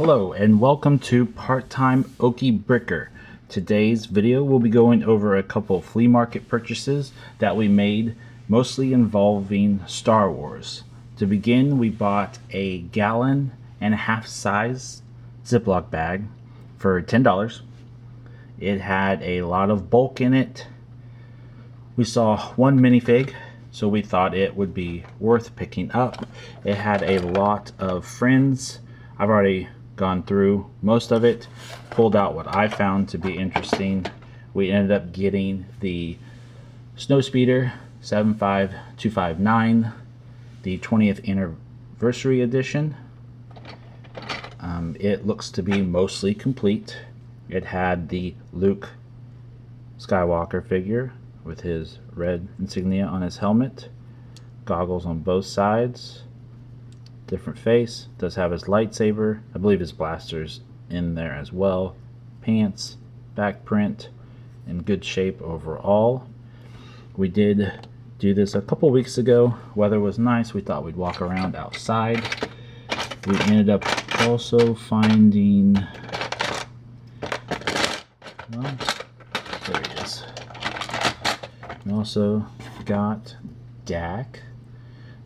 Hello and welcome to Part-Time Okie Bricker. Today's video we'll be going over a couple of flea market purchases that we made, mostly involving Star Wars. To begin, we bought a 1.5 gallon size Ziploc bag for $10. It had a lot of bulk in it. We saw one minifig, so we thought it would be worth picking up. It had a lot of friends. I've already gone through most of it, pulled out what I found to be interesting. We ended up getting the Snowspeeder 75259, the 20th anniversary edition. It looks to be mostly complete. It had the Luke Skywalker figure with his red insignia on his helmet, goggles on both sides, different face, does have his lightsaber, I believe his blaster's in there as well, pants, back print, in good shape overall. We did do this a couple weeks ago. Weather was nice, we thought we'd walk around outside. We ended up also finding, well, there he is. We also got Dak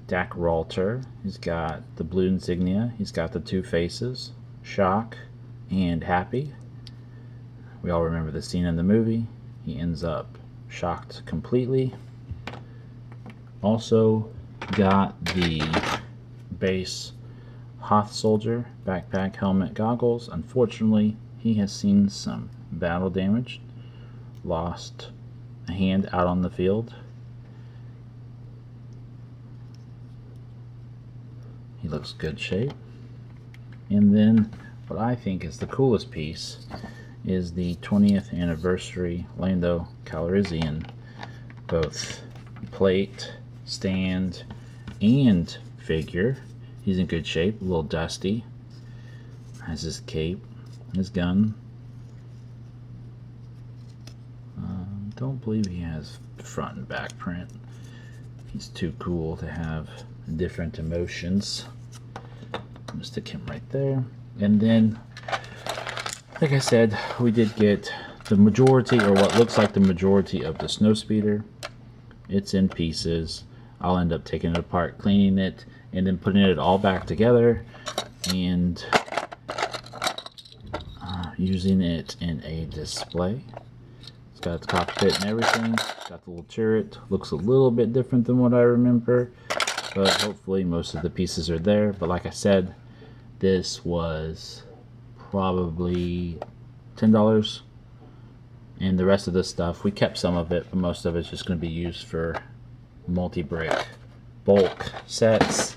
Ralter. He's got the blue insignia. He's got the two faces, shock and happy. We all remember the scene in the movie. He ends up shocked completely. Also got the base Hoth soldier, backpack, helmet, goggles. Unfortunately, he has seen some battle damage. Lost a hand out on the field. He looks good shape. And then what I think is the coolest piece is the 20th anniversary Lando Calrissian, both plate, stand, and figure. He's in good shape, a little dusty. Has his cape, his gun. Don't believe he has front and back print. He's too cool to have different emotions. I'm gonna stick him right there. And then, like I said, we did get the majority, or what looks like the majority, of the Snowspeeder. It's in pieces. I'll end up taking it apart, cleaning it, and then putting it all back together and using it in a display. It's got the cockpit and everything. It's got the little turret. Looks a little bit different than what I remember, but hopefully most of the pieces are there. But like I said, this was probably $10, and the rest of this stuff, we kept some of it, but most of it's just going to be used for multi-brick bulk sets.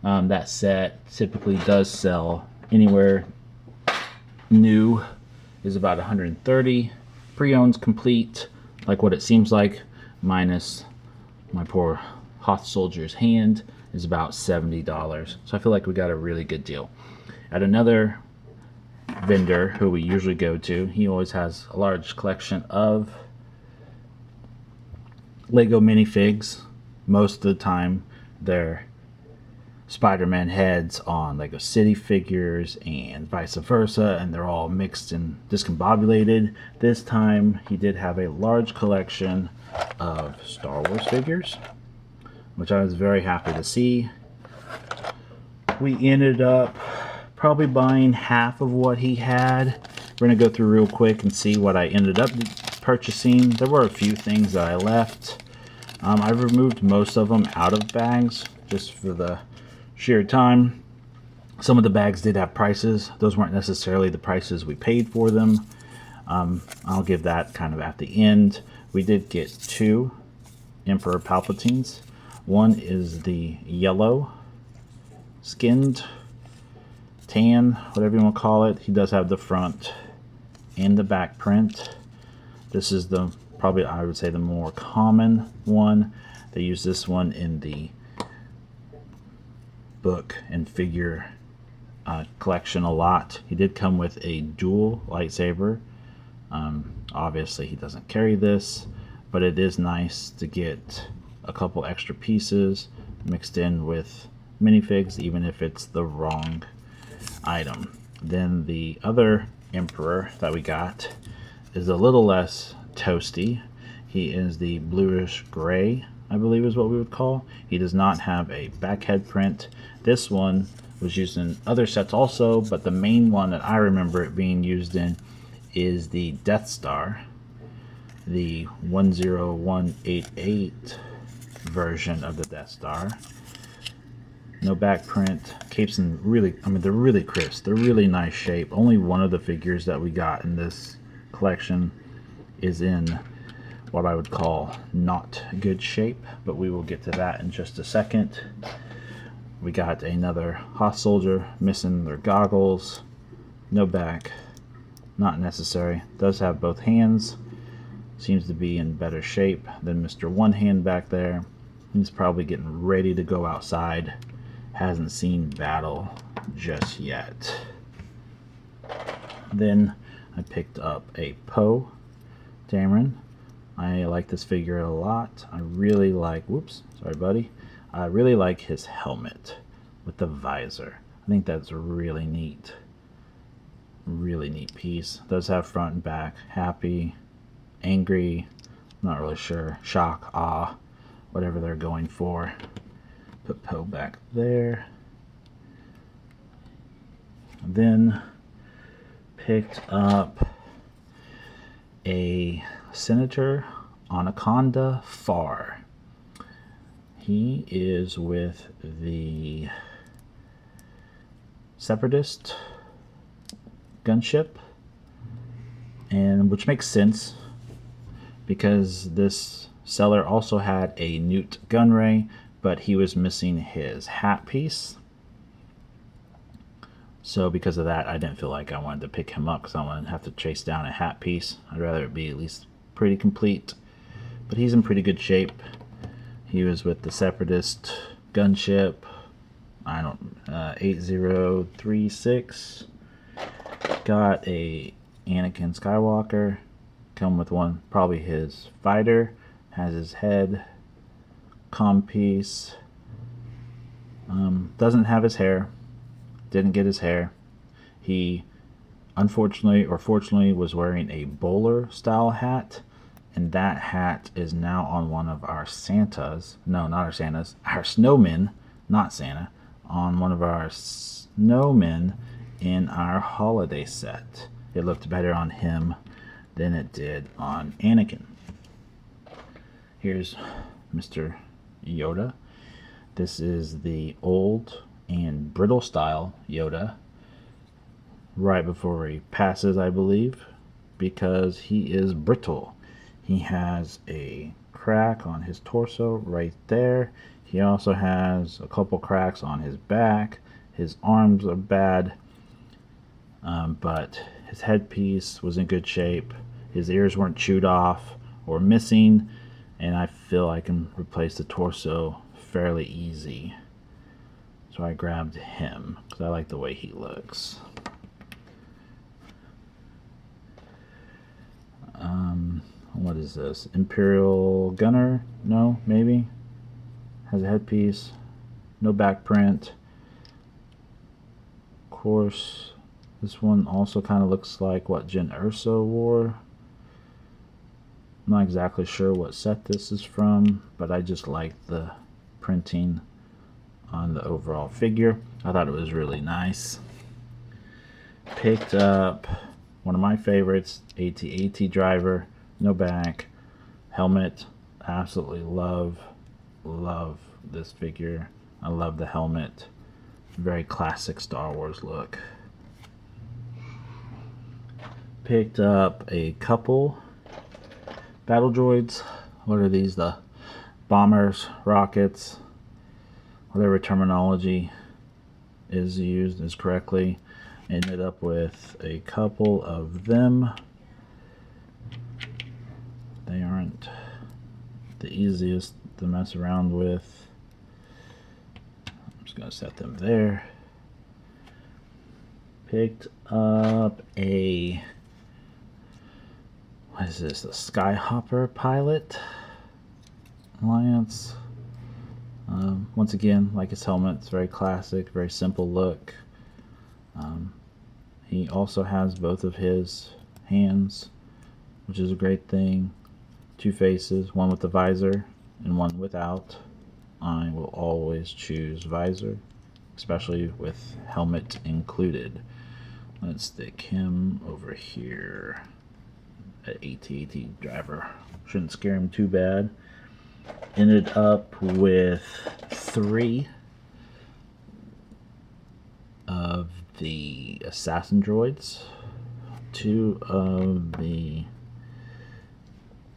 That set typically does sell anywhere. New is about $130. Pre-owned's complete, like what it seems like, minus my poor Hoth soldier's hand, is about $70. So I feel like we got a really good deal. At another vendor who we usually go to, he always has a large collection of Lego minifigs. Most of the time they're Spider-Man heads on Lego City figures and vice versa, and they're all mixed and discombobulated. This time he did have a large collection of Star Wars figures, which I was very happy to see. We ended up probably buying half of what he had. We're going to go through real quick and see what I ended up purchasing. There were a few things that I left. I've removed most of them out of bags just for the sheer time. Some of the bags did have prices. Those weren't necessarily the prices we paid for them. I'll give that kind of at the end. We did get two Emperor Palpatines. One is the yellow skinned, tan, whatever you want to call it. He does have the front and the back print. This is the, probably I would say, the more common one. They use this one in the book and figure collection a lot. He did come with a dual lightsaber. Obviously he doesn't carry this, but it is nice to get a couple extra pieces mixed in with minifigs, even if it's the wrong item. Then the other Emperor that we got is a little less toasty. He is the bluish gray, I believe is what we would call. He does not have a back head print. This one was used in other sets also, but the main one that I remember it being used in is the Death Star, the 10188 version of the Death Star. No back print. Capes in really, I mean, they're really crisp. They're really nice shape. Only one of the figures that we got in this collection is in what I would call not good shape, but we will get to that in just a second. We got another Hoth soldier, missing their goggles, no back, not necessary. Does have both hands, seems to be in better shape than Mr. One Hand back there. He's probably getting ready to go outside. Hasn't seen battle just yet. Then I picked up a Poe Dameron. I like this figure a lot. I really like, whoops, sorry buddy. I really like his helmet with the visor. I think that's really neat. Really neat piece. Does have front and back. Happy, angry, not really sure. Shock, awe, whatever they're going for. Put Poe back there. Then picked up a Senator Anaconda Farr. He is with the Separatist gunship, and which makes sense because this seller also had a Newt Gunray, but he was missing his hat piece. So because of that, I didn't feel like I wanted to pick him up because I wouldn't have to chase down a hat piece. I'd rather it be at least pretty complete. But he's in pretty good shape. He was with the Separatist gunship. 8036. Got a Anakin Skywalker. Come with one, probably his fighter. Has his head. Comm piece. Doesn't have his hair. Didn't get his hair. He unfortunately or fortunately was wearing a bowler style hat, and that hat is now on one of our Santas. No, not our Santas. Our snowmen, not Santa. On one of our snowmen in our holiday set. It looked better on him than it did on Anakin. Here's Mr. Yoda. This is the old and brittle style Yoda, right before he passes, I believe, because he is brittle. He has a crack on his torso right there. He also has a couple cracks on his back. His arms are bad, but his headpiece was in good shape. His ears weren't chewed off or missing, and I feel I can replace the torso fairly easy. So I grabbed him because I like the way he looks. What is this? Imperial Gunner? No, maybe. Has a headpiece. No back print. Of course, this one also kind of looks like what Jyn Erso wore. I'm not exactly sure what set this is from, but I just like the printing on the overall figure. I thought it was really nice. Picked up one of my favorites, AT-AT driver, no back, helmet. Absolutely love this figure. I love the helmet. Very classic Star Wars look. Picked up a couple battle droids. What are these? The bombers, rockets, whatever terminology is used is correctly. Ended up with a couple of them. They aren't the easiest to mess around with. I'm just going to set them there. Picked up a, what is this, a Skyhopper pilot Alliance. Once again, like his helmet, it's very classic, very simple look. He also has both of his hands, which is a great thing. Two faces, one with the visor and one without. I will always choose visor, especially with helmet included. Let's stick him over here. An AT-AT driver. Shouldn't scare him too bad. Ended up with 3 of the assassin droids, 2 of the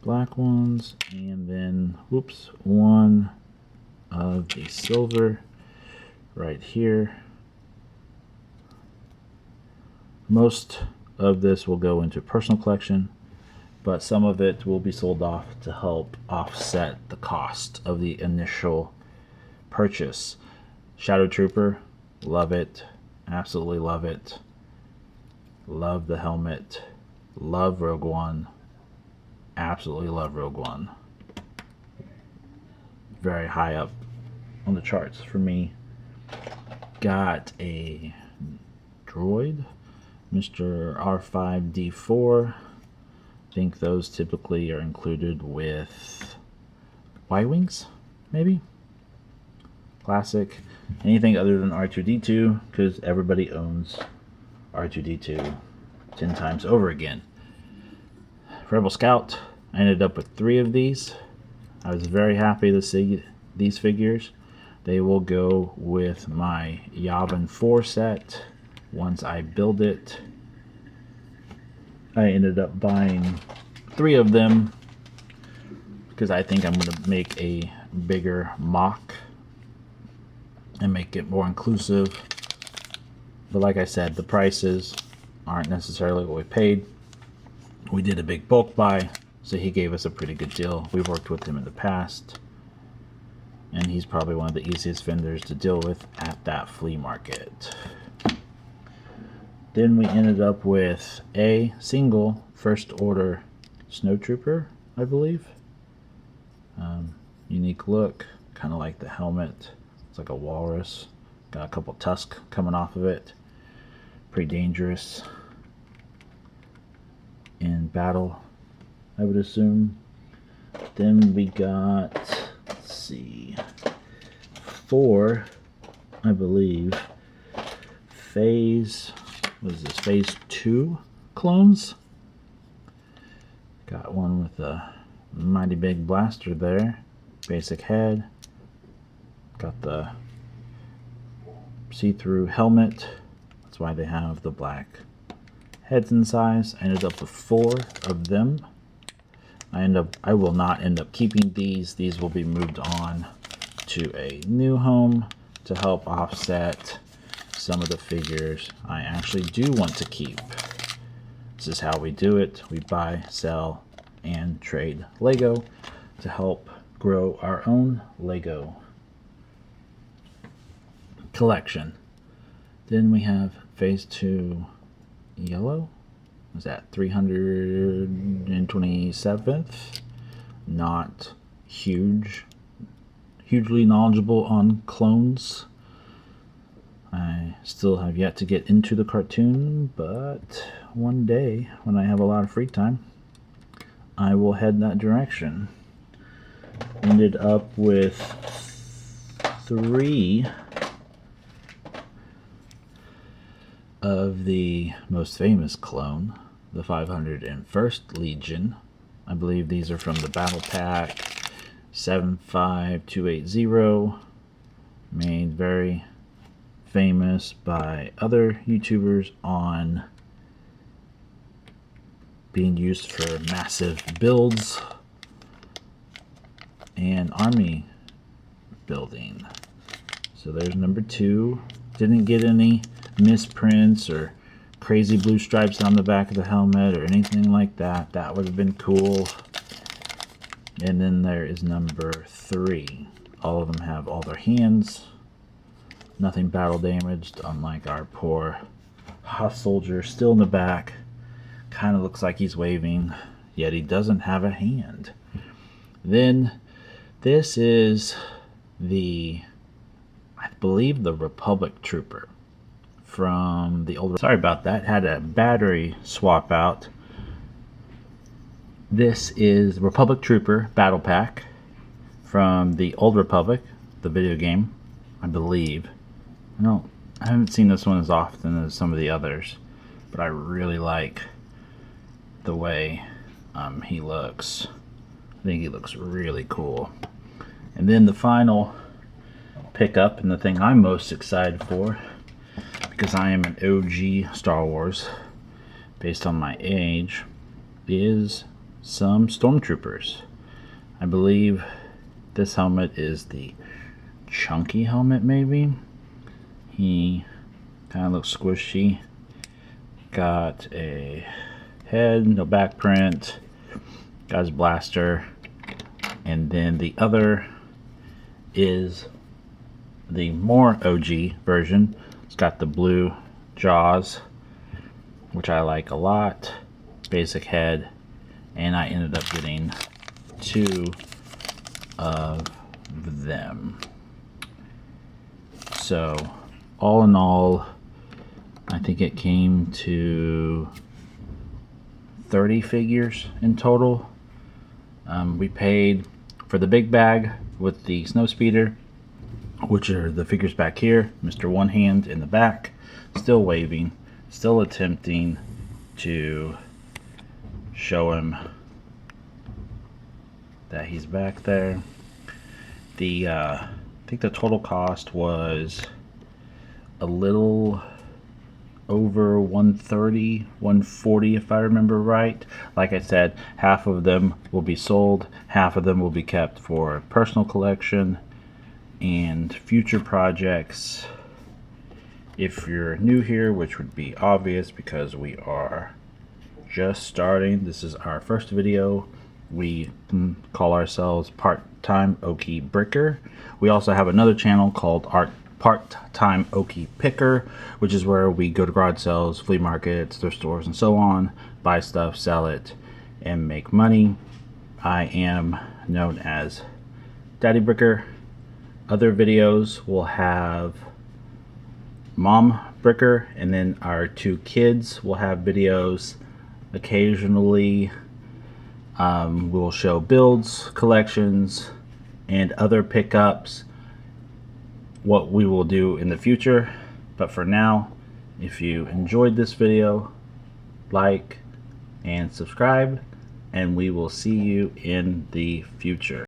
black ones, and then 1 of the silver right here. Most of this will go into personal collection, but some of it will be sold off to help offset the cost of the initial purchase. Shadow Trooper, love it, absolutely love it. Love the helmet, love Rogue One, absolutely love Rogue One. Very high up on the charts for me. Got a droid, Mr. R5D4. I think those typically are included with Y-Wings, maybe? Classic. Anything other than R2-D2, because everybody owns R2-D2 10 times over again. Rebel Scout, I ended up with 3 of these. I was very happy to see these figures. They will go with my Yavin 4 set once I build it. I ended up buying 3 of them because I think I'm going to make a bigger mock and make it more inclusive. But like I said, the prices aren't necessarily what we paid. We did a big bulk buy, so he gave us a pretty good deal. We've worked with him in the past, and he's probably one of the easiest vendors to deal with at that flea market. Then we ended up with a single first order snowtrooper, I believe. Unique look, kind of like the helmet. It's like a walrus. Got a couple tusks coming off of it. Pretty dangerous in battle, I would assume. Then we got, let's see, 4, I believe, Phase 2 clones. Got one with a mighty big blaster there, basic head. Got the see-through helmet. That's why they have the black heads and size. I ended up with 4 of them. I will not end up keeping these. These will be moved on to a new home to help offset some of the figures I actually do want to keep. This is how we do it. We buy, sell, and trade Lego to help grow our own Lego collection. Then we have Phase 2 Yellow. Is that 327th? Not hugely knowledgeable on clones. I still have yet to get into the cartoon, but one day when I have a lot of free time, I will head that direction. Ended up with 3 of the most famous clone, the 501st Legion. I believe these are from the Battle Pack 75280, made very famous by other YouTubers on being used for massive builds and army building. So there's number 2. Didn't get any misprints or crazy blue stripes on the back of the helmet or anything like that. That would have been cool. And then there is number 3. All of them have all their hands. Nothing battle damaged, unlike our poor Hoth soldier still in the back. Kind of looks like he's waving, yet he doesn't have a hand. Then this is I believe the Republic Trooper from the older. Sorry about that. Had a battery swap out. This is Republic Trooper Battle Pack from the Old Republic, the video game, I believe. I haven't seen this one as often as some of the others, but I really like the way he looks. I think he looks really cool. And then the final pickup, and the thing I'm most excited for, because I am an OG Star Wars based on my age, is some Stormtroopers. I believe this helmet is the chunky helmet, maybe. He kind of looks squishy. Got a head, no back print. Got his blaster. And then the other is the more OG version. It's got the blue jaws, which I like a lot. Basic head. And I ended up getting 2 of them. So all in all, I think it came to 30 figures in total. We paid for the big bag with the Snowspeeder, which are the figures back here. Mr. One Hand in the back, still waving, still attempting to show him that he's back there. I think the total cost was a little over 130, 140 if I remember right. Like I said, half of them will be sold, half of them will be kept for personal collection and future projects. If you're new here, which would be obvious because we are just starting, this is our first video. We call ourselves Part-Time Okie Bricker. We also have another channel called Part-Time Okie Picker, which is where we go to garage sales, flea markets, thrift stores, and so on, buy stuff, sell it, and make money. I am known as Daddy Bricker. Other videos will have Mom Bricker, and then our 2 kids will have videos occasionally. We'll show builds, collections, and other pickups, what we will do in the future. But for now, if you enjoyed this video, like and subscribe, and we will see you in the future.